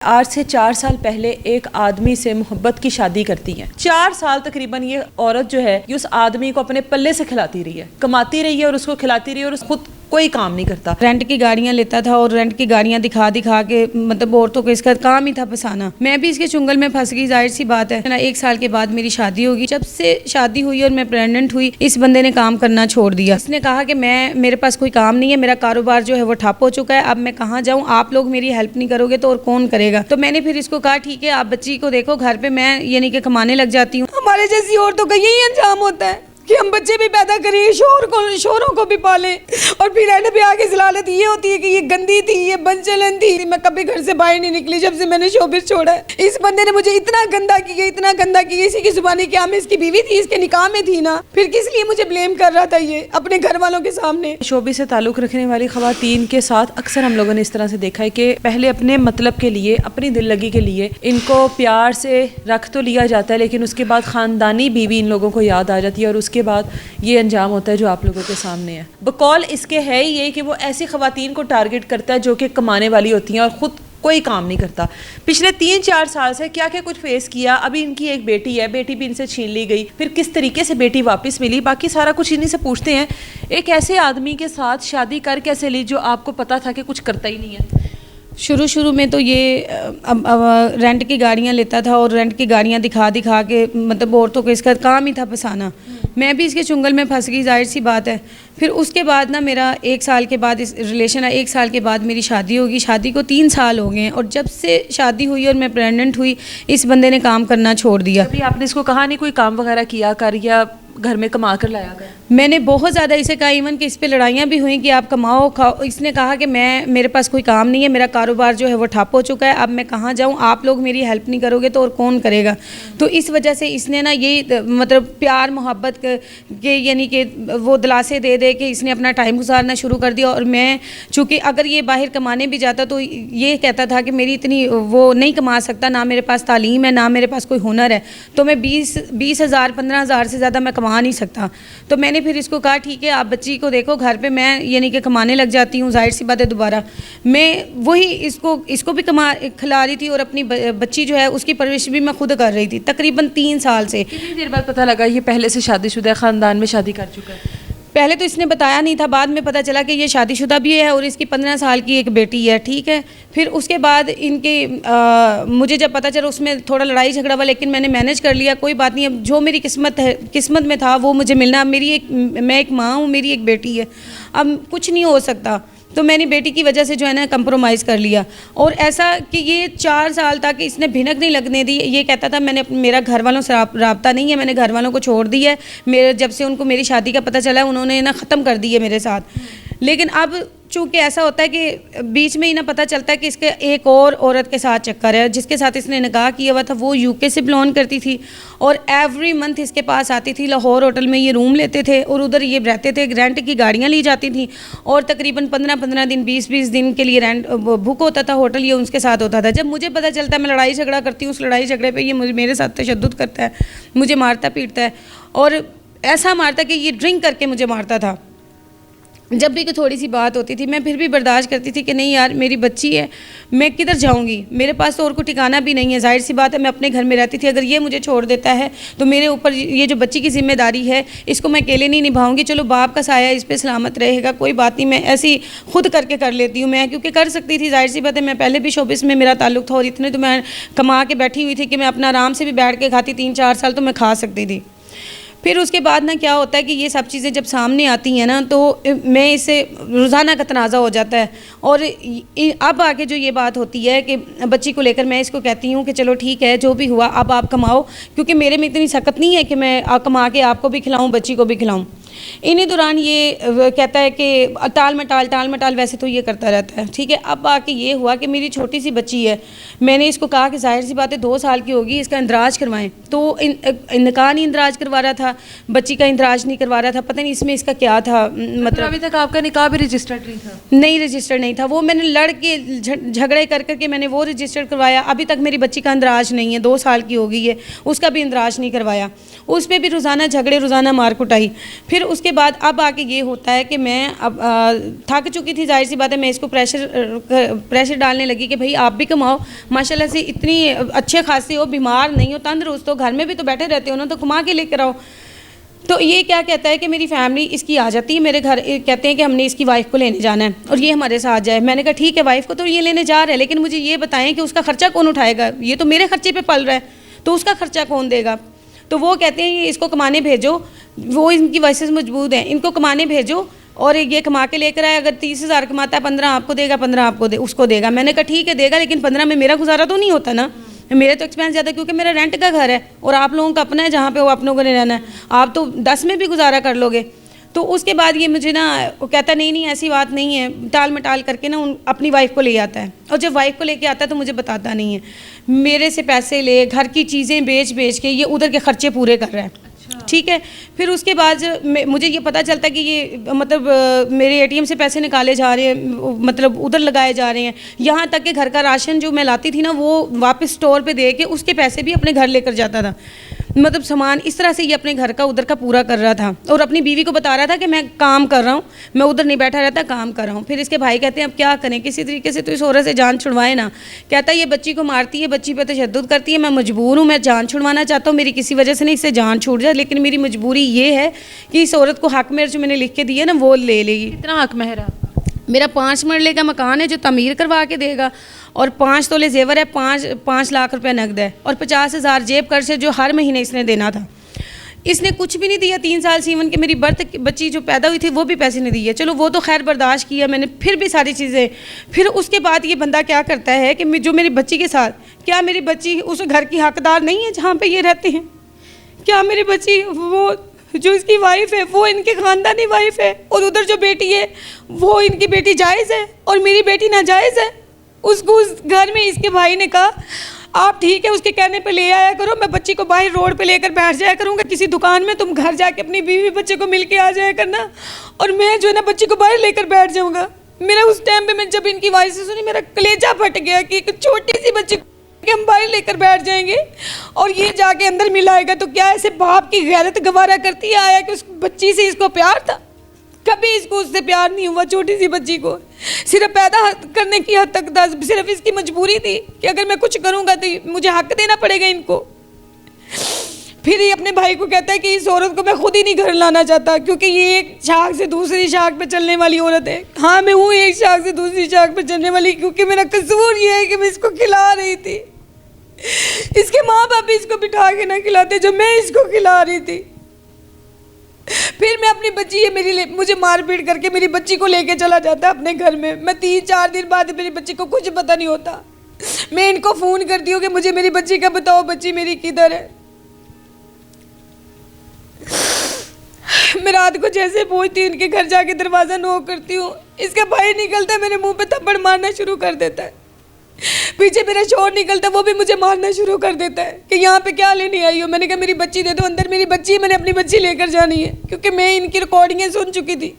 आज से 4 साल पहले एक आदमी से मोहब्बत की शादी करती है। 4 साल तकरीबन ये औरत जो है ये उस आदमी को अपने पल्ले से खिलाती रही है, कमाती रही है और उसको खिलाती रही है और खुद कोई काम नहीं करता। रेंट की गाड़ियां लेता था और रेंट की गाड़ियां दिखा दिखा के मतलब औरतों को इसका काम ही था फंसाना। मैं भी इसके चुंगल में फंस गई, जाहिर सी बात है ना। 1 साल के बाद मेरी शादी होगी। जब से शादी हुई और मैं प्रेग्नेंट हुई, इस बंदे ने काम करना छोड़ दिया। इसने कहा कि मेरे पास कोई काम नहीं है, मेरा कारोबार जो है वो ठप हो चुका है, अब मैं कहाँ जाऊँ, आप लोग मेरी हेल्प नहीं करोगे तो और कौन करेगा। तो मैंने फिर इसको कहा ठीक है, आप बच्ची को देखो घर पे, मैं यानी कि कमाने लग जाती हूँ। हमारे जैसी औरतों का यही अंजाम होता है कि हम बच्चे भी पैदा करें, शोरों को भी पालें, और फिर एंड पे आगे जलालत ये होती है कि ये गंदी थी, ये बनचलन थी। मैं कभी घर से बाहर नहीं निकली जब से मैंने शोबिस छोड़ा है। इस बंदे ने मुझे इतना गंदा किया, इतना गंदा किया। इसी की जुबानी, क्या मैं इसकी बीवी थी, इसके निकाह में थी ना, फिर किस लिए मुझे ब्लेम कर रहा था ये अपने घर वालों के सामने। शोबे से ताल्लुक़ रखने वाली ख़वातीन के साथ अक्सर हम लोगों ने इस तरह से देखा है कि पहले अपने मतलब के लिए, अपनी दिल लगी के लिए इनको प्यार से रख तो लिया जाता है, लेकिन उसके बाद ख़ानदानी बीवी इन लोगों को याद आ जाती है और उसके बाद ये अंजाम होता है जो आप लोगों के सामने है। बकौल इसके है ये कि वो ऐसी ख़वातीन को टारगेट करता है जो कि कमाने वाली होती हैं और ख़ुद कोई काम नहीं करता। पिछले 3-4 साल से क्या क्या कुछ फेस किया। अभी इनकी एक बेटी है, बेटी भी इनसे छीन ली गई, फिर किस तरीके से बेटी वापस मिली, बाकी सारा कुछ इन्हीं से पूछते हैं। एक ऐसे आदमी के साथ शादी कर कैसे ली जो आपको पता था कि कुछ करता ही नहीं है? शुरू में तो ये अब रेंट की गाड़ियां लेता था और रेंट की गाड़ियां दिखा दिखा के मतलब औरतों को इसका काम ही था फंसाना। मैं भी इसके चुंगल में फंस गई, जाहिर सी बात है। फिर उसके बाद ना मेरा 1 साल के बाद इस रिलेशन है, 1 साल के बाद मेरी शादी होगी। शादी को 3 साल हो गए हैं और जब से शादी हुई और मैं प्रेग्नेंट हुई, इस बंदे ने काम करना छोड़ दिया। अभी आपने इसको कहा नहीं कोई काम वगैरह किया कर या घर में कमा कर लाया कर? मैंने बहुत ज़्यादा इसे कहा, इवन कि इस पे लड़ाइयाँ भी हुई कि आप कमाओ खाओ। इसने कहा कि मेरे पास कोई काम नहीं है, मेरा कारोबार जो है वो ठप हो चुका है, अब मैं कहाँ जाऊँ, आप लोग मेरी हेल्प नहीं करोगे तो और कौन करेगा। तो इस वजह से इसने ना ये मतलब प्यार मोहब्बत के यानी कि वो दिलासे दे दे कि इसने अपना टाइम गुजारना शुरू कर दिया। और मैं चूँकि अगर ये बाहर कमाने भी जाता तो ये कहता था कि मेरी इतनी वो नहीं कमा सकता, ना मेरे पास तालीम है, ना मेरे पास कोई हुनर है, तो मैं 20,000 15,000 से ज़्यादा मैं कमा नहीं सकता। तो मैंने फिर इसको कहा ठीक है, आप बच्ची को देखो घर पे, मैं यानी कि कमाने लग जाती हूँ। जाहिर सी बात है दोबारा मैं वही इसको भी खिला रही थी और अपनी बच्ची जो है उसकी परवरिश भी मैं खुद कर रही थी तकरीबन 3 साल से। कितनी देर बाद पता लगा ये पहले से शादीशुदा ख़ानदान में शादी कर चुका है? पहले तो इसने बताया नहीं था, बाद में पता चला कि ये शादीशुदा भी है और इसकी 15 साल की एक बेटी है, ठीक है। फिर उसके बाद मुझे जब पता चला उसमें थोड़ा लड़ाई झगड़ा हुआ, लेकिन मैंने मैनेज कर लिया, कोई बात नहीं। अब जो मेरी किस्मत में था वो मुझे मिलना। मैं एक माँ हूँ, मेरी एक बेटी है, अब कुछ नहीं हो सकता। तो मैंने बेटी की वजह से जो है ना कंप्रोमाइज़ कर लिया। और ऐसा कि ये 4 साल तक इसने भिनक नहीं लगने दी। ये कहता था मेरा घर वालों से रब्ता नहीं है, मैंने घर वालों को छोड़ दिया है। जब से उनको मेरी शादी का पता चला उन्होंने ना ख़त्म कर दी है मेरे साथ। लेकिन अब चूँकि ऐसा होता है कि बीच में ही ना पता चलता है कि इसके एक और औरत के साथ चक्कर है, जिसके साथ इसने निकाह किया हुआ था। वो यूके से बिलोंग करती थी और एवरी मंथ इसके पास आती थी। लाहौर होटल में ये रूम लेते थे और उधर ये रहते थे। रेंट की गाड़ियाँ ली जाती थी और तकरीबन 15-15 दिन 20-20 दिन के लिए रेंट बुक होता था होटल, ये उसके साथ होता था। जब मुझे पता चलता है मैं लड़ाई झगड़ा करती हूँ, उस लड़ाई झगड़े पर ये मेरे साथ तशद्दुद करता है, मुझे मारता पीटता है और ऐसा मारता कि ये ड्रिंक करके मुझे मारता था। जब भी कोई थोड़ी सी बात होती थी मैं फिर भी बर्दाश्त करती थी कि नहीं यार मेरी बच्ची है, मैं किधर जाऊंगी, मेरे पास तो और कोई ठिकाना भी नहीं है। जाहिर सी बात है मैं अपने घर में रहती थी, अगर ये मुझे छोड़ देता है तो मेरे ऊपर ये जो बच्ची की जिम्मेदारी है इसको मैं अकेले नहीं निभाऊंगी। चलो बाप का साया इस पर सलामत रहेगा, कोई बात नहीं, मैं ऐसी खुद करके कर लेती हूँ। मैं क्योंकि कर सकती थी, जाहिर सी बात है मैं पहले भी शोबिस में मेरा ताल्लुक था और इतने तो मैं कमा के बैठी हुई थी कि मैं अपना आराम से भी बैठ के खाती, 3-4 साल तो मैं खा सकती थी। फिर उसके बाद ना क्या होता है कि ये सब चीज़ें जब सामने आती हैं ना तो मैं इससे रोज़ाना का तनाज़ा हो जाता है। और अब आके जो ये बात होती है कि बच्ची को लेकर मैं इसको कहती हूँ कि चलो ठीक है जो भी हुआ अब आप कमाओ, क्योंकि मेरे में इतनी सकत नहीं है कि मैं कमा के आपको भी खिलाऊँ बच्ची को भी खिलाऊँ। इन्हीं दौरान ये कहता है कि टाल मटाल वैसे तो ये करता रहता है, ठीक है। अब आके ये हुआ कि मेरी छोटी सी बच्ची है, मैंने इसको कहा कि जाहिर सी बात है 2 साल की होगी, इसका इंदराज करवाएं। तो निकाह नहीं इंदराज करवा रहा था, बच्ची का इंदराज नहीं करवा रहा था, पता नहीं इसमें इसका क्या था। मतलब अभी तक आपका निकाह भी रजिस्टर्ड नहीं था? नहीं रजिस्टर्ड नहीं था, वो मैंने लड़ के झगड़े कर करके मैंने वो रजिस्टर्ड करवाया। अभी तक मेरी बच्ची का इंदराज नहीं है, 2 साल की हो गई है, उसका भी इंदराज नहीं करवाया। उस पर भी रोज़ाना झगड़े, रोज़ाना मार कुटाई। फिर फिर उसके बाद अब आके ये होता है कि मैं अब थक चुकी थी, जाहिर सी बात है, मैं इसको प्रेशर डालने लगी कि भाई आप भी कमाओ, माशाल्लाह से इतनी अच्छे खासे हो, बीमार नहीं हो, तंदुरुस्त हो, घर में भी तो बैठे रहते हो ना, तो कमा के लेकर आओ। तो ये क्या कहता है कि मेरी फैमिली इसकी आ जाती है मेरे घर, कहते हैं कि हमने इसकी वाइफ को लेने जाना है और ये हमारे साथ जाए। मैंने कहा ठीक है, वाइफ को तो ये लेने जा रहे हैं, लेकिन मुझे ये बताएं कि उसका खर्चा कौन उठाएगा, ये तो मेरे खर्चे पे पल रहा है, तो उसका खर्चा कौन देगा। तो वो कहते हैं ये इसको कमाने भेजो, वो इनकी वजह से मजबूत हैं, इनको कमाने भेजो और ये कमा के लेकर आए, अगर 30,000 कमाता है 15 आपको देगा, 15 आपको उसको देगा। मैंने कहा ठीक है देगा, लेकिन 15 में मेरा गुजारा तो नहीं होता ना, मेरे तो एक्सपेंस ज़्यादा, क्योंकि मेरा रेंट का घर है और आप लोगों का अपना है जहाँ पे वो आप लोगों ने रहना है, आप तो 10 में भी गुजारा कर लोगे। तो उसके बाद ये मुझे ना वो कहता नहीं ऐसी बात नहीं है, टाल मटाल करके ना अपनी वाइफ को ले आता है, और जब वाइफ को लेके आता है तो मुझे बताता नहीं है, मेरे से पैसे ले, घर की चीज़ें बेच के ये उधर के खर्चे पूरे कर रहा है। ठीक है, फिर उसके बाद मुझे ये पता चलता है कि ये मतलब मेरे एटीएम से पैसे निकाले जा रहे हैं, मतलब उधर लगाए जा रहे हैं, यहाँ तक कि घर का राशन जो मैं लाती थी ना वो वापस स्टोर पे दे के उसके पैसे भी अपने घर लेकर जाता था, मतलब सामान इस तरह से ये अपने घर का उधर का पूरा कर रहा था, और अपनी बीवी को बता रहा था कि मैं काम कर रहा हूँ, मैं उधर नहीं बैठा रहता, काम कर रहा हूँ। फिर इसके भाई कहते हैं अब क्या करें, किसी तरीके से तो इस औरत से जान छुड़वाए ना। कहता है ये बच्ची को मारती है, बच्ची पे तशद्दुद करती है, मैं मजबूर हूँ, मैं जान छुड़वाना चाहता हूँ, मेरी किसी वजह से नहीं इससे जान छूट जाए, लेकिन मेरी मजबूरी ये है कि इस औरत को हक मेहर जो मैंने लिख के दिया ना वो ले लेगी। कितना हक मेहर है आपका? मेरा 5 मरले का मकान है जो तमीर करवा के देगा, और 5 तोले जेवर है, 5 लाख रुपए नकद है, और 50,000 जेब खर्च है जो हर महीने इसने देना था। इसने कुछ भी नहीं दिया 3 साल से, इवन कि मेरी बच्ची जो पैदा हुई थी वो भी पैसे नहीं दिए। चलो वो तो खैर बर्दाश्त किया मैंने, फिर भी सारी चीज़ें। फिर उसके बाद ये बंदा क्या करता है कि जो मेरी बच्ची के साथ, क्या मेरी बच्ची उस घर की हकदार नहीं है जहाँ पे ये रहते हैं? क्या मेरी बच्ची वो जो इसकी वाइफ है वो इनके ख़ानदानी वाइफ है, और उधर जो बेटी है वो इनकी बेटी जायज़ है और मेरी बेटी नाजायज़ है? उसको उस घर में इसके भाई ने कहा आप ठीक है उसके कहने पे ले आया करो, मैं बच्ची को बाहर रोड पे लेकर बैठ जाया करूँगा किसी दुकान में, तुम घर जाके अपनी बीवी बच्चे को मिल के आ जाया करना, और मैं जो है ना बच्ची को बाहर लेकर बैठ जाऊँगा। मेरा उस टाइम पे मैं जब इनकी वाइफ से सुनी मेरा कलेजा फट गया कि एक छोटी सी बच्ची कि हम बाहर लेकर बैठ जाएंगे और ये जाके अंदर मिलाएगा, तो क्या ऐसे बाप की गैरत गवारा करती आया कि उस बच्ची से इसको प्यार था? कभी इसको उससे प्यार नहीं हुआ। छोटी सी बच्ची को सिर्फ पैदा करने की हद तक था, सिर्फ इसकी मजबूरी थी कि अगर मैं कुछ करूँगा तो मुझे हक देना पड़ेगा इनको। फिर ये अपने भाई को कहता है कि इस औरत को मैं खुद ही नहीं घर लाना चाहता, क्योंकि ये एक शाख से दूसरी शाख पे चलने वाली औरत है। हाँ मैं हूँ एक शाख से दूसरी शाख पे चलने वाली, क्योंकि मेरा कसूर ये है कि मैं इसको खिला रही थी, इसके माँ बाप भी इसको बिठा के ना खिलाते जो मैं इसको खिला रही थी। फिर मैं अपनी बच्ची, ये मुझे मार पीट करके मेरी बच्ची को लेके चला जाता अपने घर में। मैं 3-4 दिन बाद मेरी बच्ची को कुछ पता नहीं होता, मैं इनको फ़ोन करती हूँ कि मुझे मेरी बच्ची का बताओ, बच्ची मेरी किधर है। मैं रात को जैसे पहुँचती हूँ इनके घर जाके दरवाज़ा नॉक करती हूँ, इसका भाई निकलता है मेरे मुंह पे थप्पड़ मारना शुरू कर देता है। पीछे मेरा शोर निकलता है, वो भी मुझे मारना शुरू कर देता है कि यहाँ पे क्या लेने आई हो। मैंने कहा मेरी बच्ची दे दो, अंदर मेरी बच्ची, मैंने अपनी बच्ची लेकर जानी है, क्योंकि मैं इनकी रिकॉर्डिंगें सुन चुकी थी।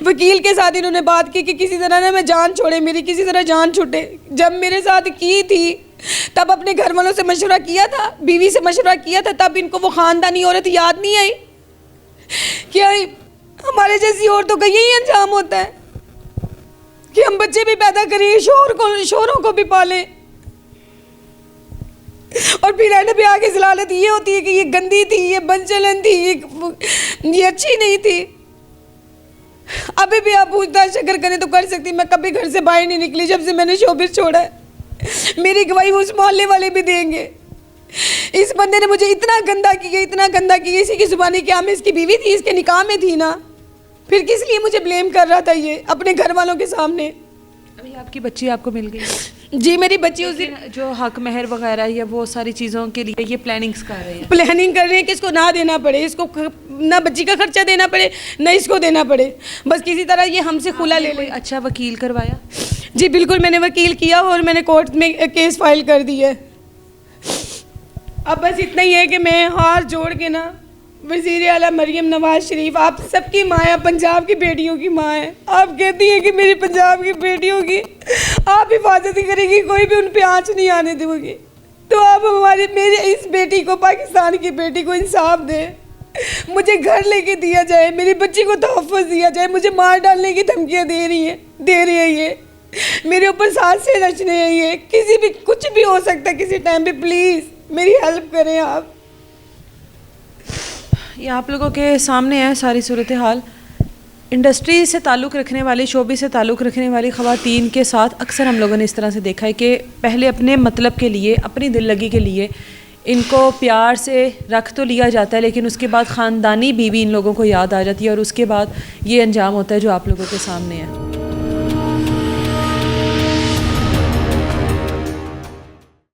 वकील के साथ इन्होंने बात की कि किसी तरह ना मैं जान छोड़े, मेरी किसी तरह जान छूटे। जब मेरे साथ की थी तब अपने घर वालों से मशवरा किया था, बीवी से मशवरा किया था, तब इनको वो ख़ानदानी औरत याद नहीं आई कि हमारे जैसी औरतों का यही अंजाम होता है कि हम बच्चे भी पैदा करें, शोरों को भी पालें, और फिर एंड पे आगे जलालत ये होती है कि ये गंदी थी, ये बनचलन थी, ये अच्छी नहीं थी। अभी भी आप पूछताछ अगर करें तो कर सकती, मैं कभी घर से बाहर नहीं निकली जब से मैंने शोबिस छोड़ा है। मेरी गवाही उस मोहल्ले वाले भी देंगे। इस बंदे ने मुझे इतना गंदा किया, इतना गंदा किया। इसी की जुबानी, क्या मैं इसकी बीवी थी, इसके निकाह में थी ना, फिर किस लिए मुझे ब्लेम कर रहा था ये अपने घर वालों के सामने। अभी आपकी बच्ची आपको मिल गई? जी मेरी बच्ची उस दिन जो हक मेहर वगैरह या वो सारी चीज़ों के लिए ये प्लानिंग्स कर रहे हैं, प्लानिंग कर रहे हैं कि इसको ना देना पड़े, इसको ना बच्ची का खर्चा देना पड़े, ना इसको देना पड़े, बस किसी तरह ये हमसे खुला ले ले। अच्छा वकील करवाया? जी बिल्कुल, मैंने वकील किया और मैंने कोर्ट में केस फाइल कर दी है। अब बस इतना ही है कि मैं हाथ जोड़ के ना वज़ीर आला मरियम नवाज शरीफ, आप सबकी माँ है, पंजाब की बेटियों की माँ है, आप कहती हैं कि मेरी पंजाब की बेटियों की आप हिफाजत करेंगी, कोई भी उन पे आँच नहीं आने दोगी, तो आप मेरे इस बेटी को, पाकिस्तान की बेटी को इंसाफ दें। मुझे घर लेके दिया जाए, मेरी बच्ची को तहफ़्फ़ुज़ दिया जाए, मुझे मार डालने की धमकियाँ दे रही है ये, मेरे ऊपर सांस से रचने हैं ये, किसी भी कुछ भी हो सकता है किसी टाइम पे, प्लीज़ मेरी हेल्प करें आप। ये आप लोगों के सामने है सारी सूरत हाल। इंडस्ट्री से ताल्लुक़ रखने वाली, शोबे से ताल्लुक़ रखने वाली ख़वातीन के साथ अक्सर हम लोगों ने इस तरह से देखा है कि पहले अपने मतलब के लिए, अपनी दिल लगी के लिए इनको प्यार से रख तो लिया जाता है, लेकिन उसके बाद ख़ानदानी बीवी इन लोगों को याद आ जाती है और उसके बाद ये अंजाम होता है जो आप लोगों के सामने है।